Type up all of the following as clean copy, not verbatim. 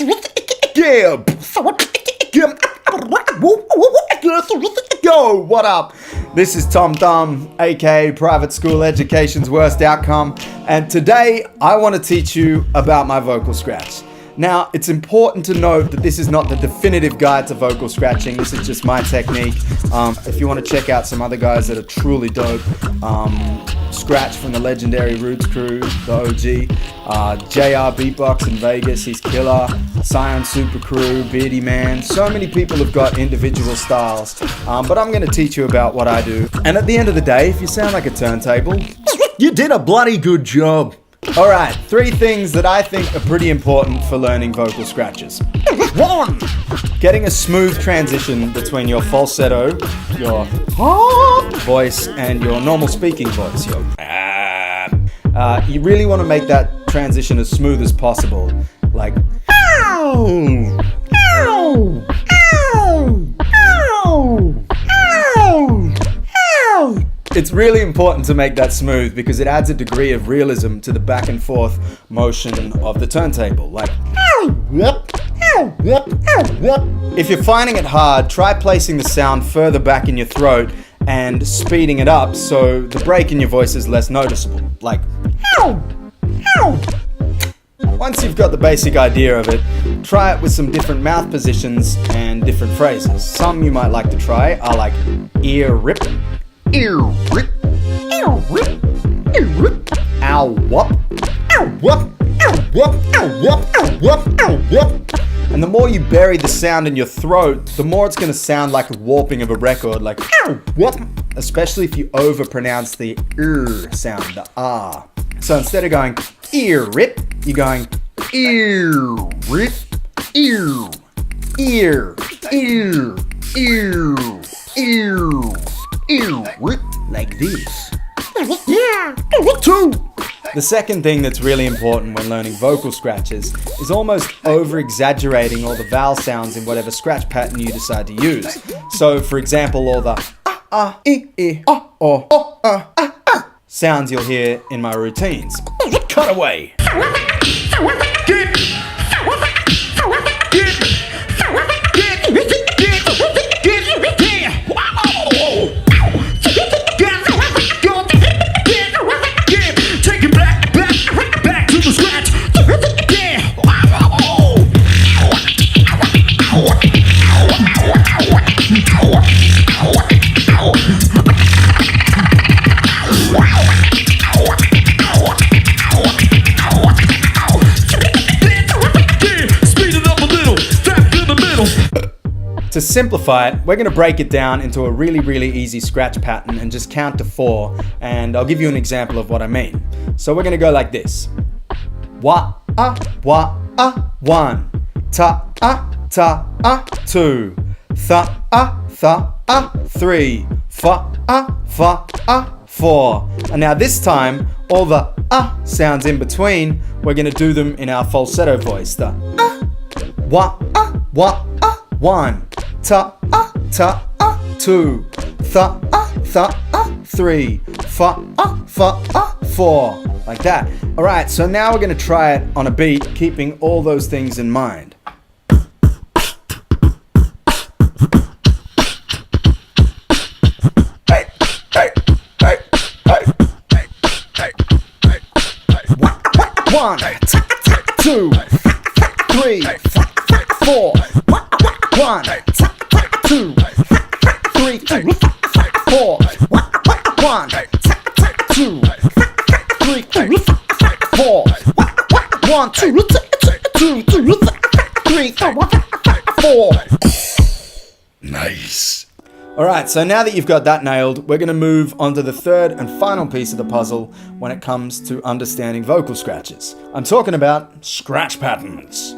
Yo, what up? This is Thum, aka Private School Education's Worst Outcome, and today I want to teach you about my vocal scratch. Now, it's important to note that this is not the definitive guide to vocal scratching. This is just my technique. If you want to check out some other guys that are truly dope, Scratch from the legendary Roots crew, the OG, JR Beatbox in Vegas, he's killer, Scion Super Crew, Beardy Man. So many people have got individual styles, but I'm going to teach you about what I do. And at the end of the day, if you sound like a turntable, you did a bloody good job. Alright, 3 things that I think are pretty important for learning vocal scratches. 1. Getting a smooth transition between your falsetto, your voice, and your normal speaking voice. You really want to make that transition as smooth as possible. Like, it's really important to make that smooth because it adds a degree of realism to the back and forth motion of the turntable. Like, if you're finding it hard, try placing the sound further back in your throat and speeding it up so the break in your voice is less noticeable. Like, once you've got the basic idea of it, try it with some different mouth positions and different phrases. Some you might like to try are like ear rip, ear rip, ear rip, ear rip, ow whoop, ow whoop, ow whoop, ow whoop, ow whoop, ow whoop. And the more you bury the sound in your throat, the more it's going to sound like a warping of a record, like ow whoop, especially if you overpronounce the sound, the ah. So instead of going ear rip, you're going ear rip, ear, ear, ear, ear, ear, ear rip, like this. Yeah. 2. The second thing that's really important when learning vocal scratches is almost over-exaggerating all the vowel sounds in whatever scratch pattern you decide to use. So, for example, all the sounds you'll hear in my routines. Cut away. To simplify it, we're going to break it down into a really easy scratch pattern and just count to 4, and I'll give you an example of what I mean. So we're going to go like this. Wa, 1. Ta, 2. Tha, 3. Fa, 4. And now this time, all the sounds in between, we're going to do them in our falsetto voice. The wa, 1. Ta, 2. Tha, 3. Fa, 4. Like that. Alright, so now we're going to try it on a beat, keeping all those things in mind. One, 2, 3, 4. 1, 2, 3, 4. 1, 2, 3, 4. 1, 2, 3, 4. Nice. Alright, so now that you've got that nailed, we're going to move on to the third and final piece of the puzzle when it comes to understanding vocal scratches. I'm talking about scratch patterns.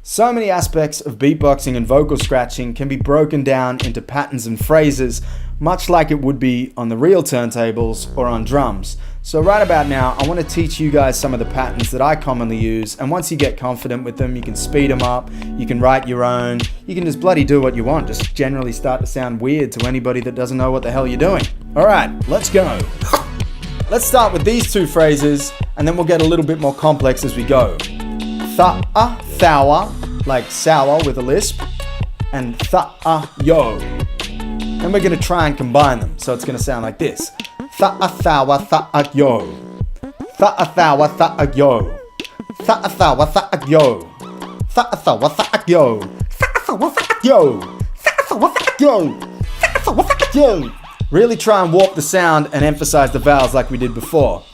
So many aspects of beatboxing and vocal scratching can be broken down into patterns and phrases, much like it would be on the real turntables or on drums. So right about now, I want to teach you guys some of the patterns that I commonly use, and once you get confident with them, you can speed them up, you can write your own, you can just bloody do what you want, just generally start to sound weird to anybody that doesn't know what the hell you're doing. Alright, let's go. let's start with these two phrases, and then we'll get a little bit more complex as we go. Tha-a, thawa, like sour with a lisp, and tha-a, yo. And we're going to try and combine them, so it's going to sound like this. Tha-a, thawa, tha-a, yo. Tha-a, thawa, tha-a, yo. Tha-a, thawa, tha-a, yo. Tha-a, thawa, tha-a, yo. Tha-a, thawa, tha-a, yo. Tha-a, thawa, tha-a, yo. Tha-a, thawa, tha-a, yo. Really try and warp the sound and emphasize the vowels like we did before.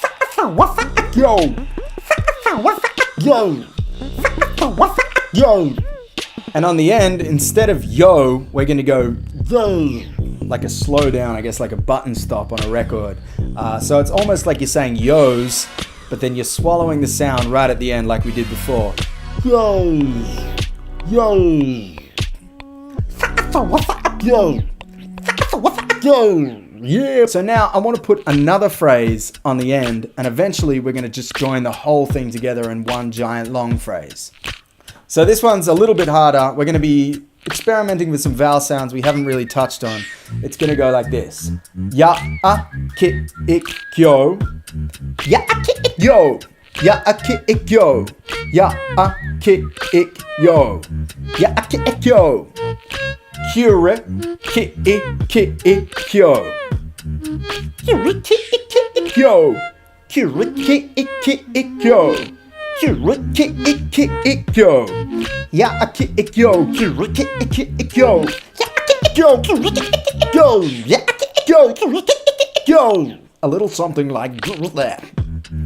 Tha-a, thawa, tha-a, yo. Tha-a, thawa, tha-a, yo. Tha-a, thawa, tha-a, yo. And on the end, instead of yo, we're going to go yo, like a slow down, I guess like a button stop on a record. So it's almost like you're saying yos, but then you're swallowing the sound right at the end like we did before. Yo, yo, yo, yo. Yeah. So now I want to put another phrase on the end, and eventually we're going to just join the whole thing together in one giant long phrase. So this one's a little bit harder. We're going to be experimenting with some vowel sounds we haven't really touched on. It's going to go like this. Ya, a, ki, ik, yo. Ya, a, ki, ik, yo. Ya, a, ki, ik, yo. Ya, a, ki, ik, yo. Ya, a, ki, ik, yo. Cure, ki, ik, yo. Cure, ki, ik, yo. Cure, ki, ik, yo. Cure, ki, ik, yo. Ya, a, ki, ik, yo. Cure, ki, ik, yo. Ya, a, ki, ik, yo. Cure, ki, ik, yo. Ya, a, ki, ik, yo. Cure, ki, ik, yo. A little something like that.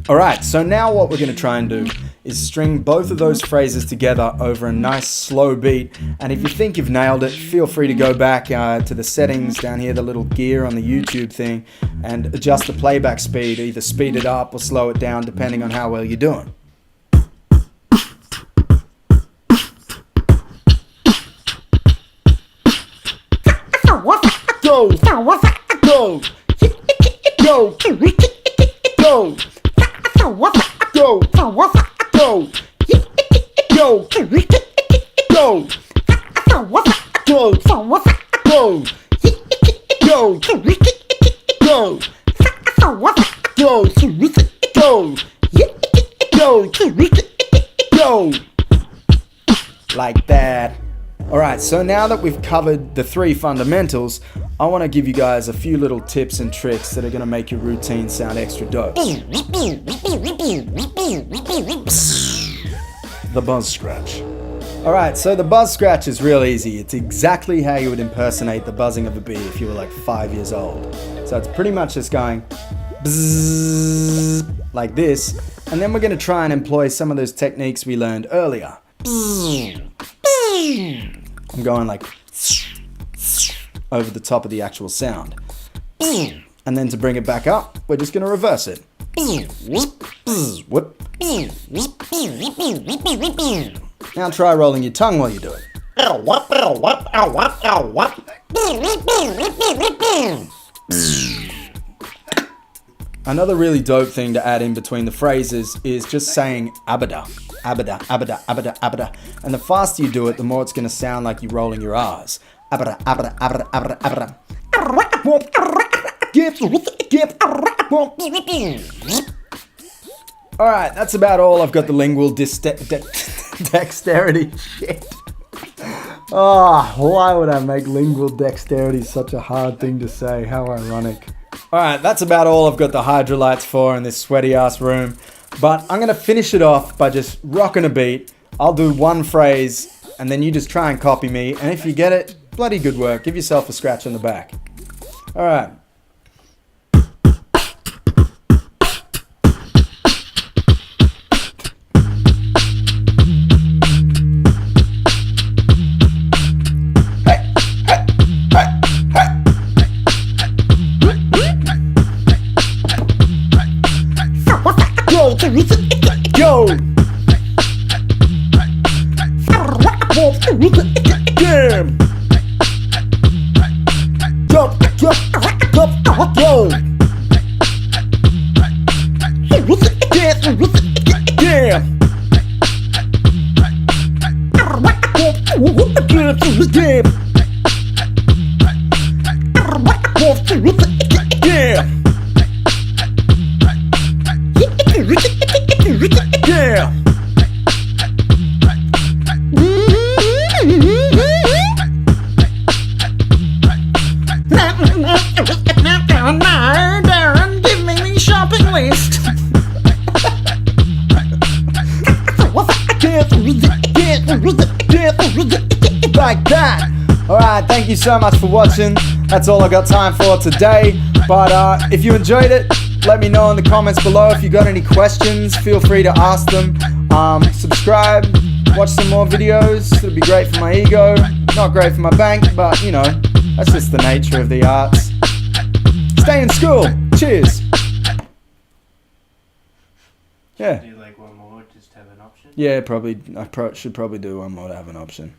Alright, so now what we're going to try and do is string both of those phrases together over a nice slow beat. And if you think you've nailed it, feel free to go back to the settings down here, the little gear on the YouTube thing, and adjust the playback speed, either speed it up or slow it down depending on how well you're doing. Go, go, go, go, go. Go, go, go, go, go, go, go, like that. Alright, so now that we've covered the three fundamentals, I want to give you guys a few little tips and tricks that are going to make your routine sound extra dope. The buzz scratch. Alright, so the buzz scratch is real easy. It's exactly how you would impersonate the buzzing of a bee if you were like 5 years old. So it's pretty much just going bzzz, like this, and then we're going to try and employ some of those techniques we learned earlier. I'm going like over the top of the actual sound. And then to bring it back up, we're just going to reverse it. Whoop. Now try rolling your tongue while you do it. Another really dope thing to add in between the phrases is just saying abada, abada, abada, abada, abada. And the faster you do it, the more it's going to sound like you're rolling your R's. Abada, abada, abada, abada, abada. Alright, that's about all. I've got the lingual dexterity. Shit. Oh, why would I make lingual dexterity such a hard thing to say? How ironic. Alright, that's about all I've got the hydrolytes for in this sweaty ass room. But I'm going to finish it off by just rocking a beat. I'll do one phrase and then you just try and copy me. And if you get it, bloody good work. Give yourself a scratch on the back. Alright. Go! Damn! Jump, jump, jump, go! Damn! Damn! like that. Alright, thank you so much for watching. That's all I got time for today. But if you enjoyed it, let me know in the comments below. If you got any questions, feel free to ask them. Subscribe, watch some more videos. It'll be great for my ego, not great for my bank, but you know, that's just the nature of the arts. Stay in school. Cheers. Yeah. Do like one more, just have an option? Yeah, probably. I should probably do one more to have an option.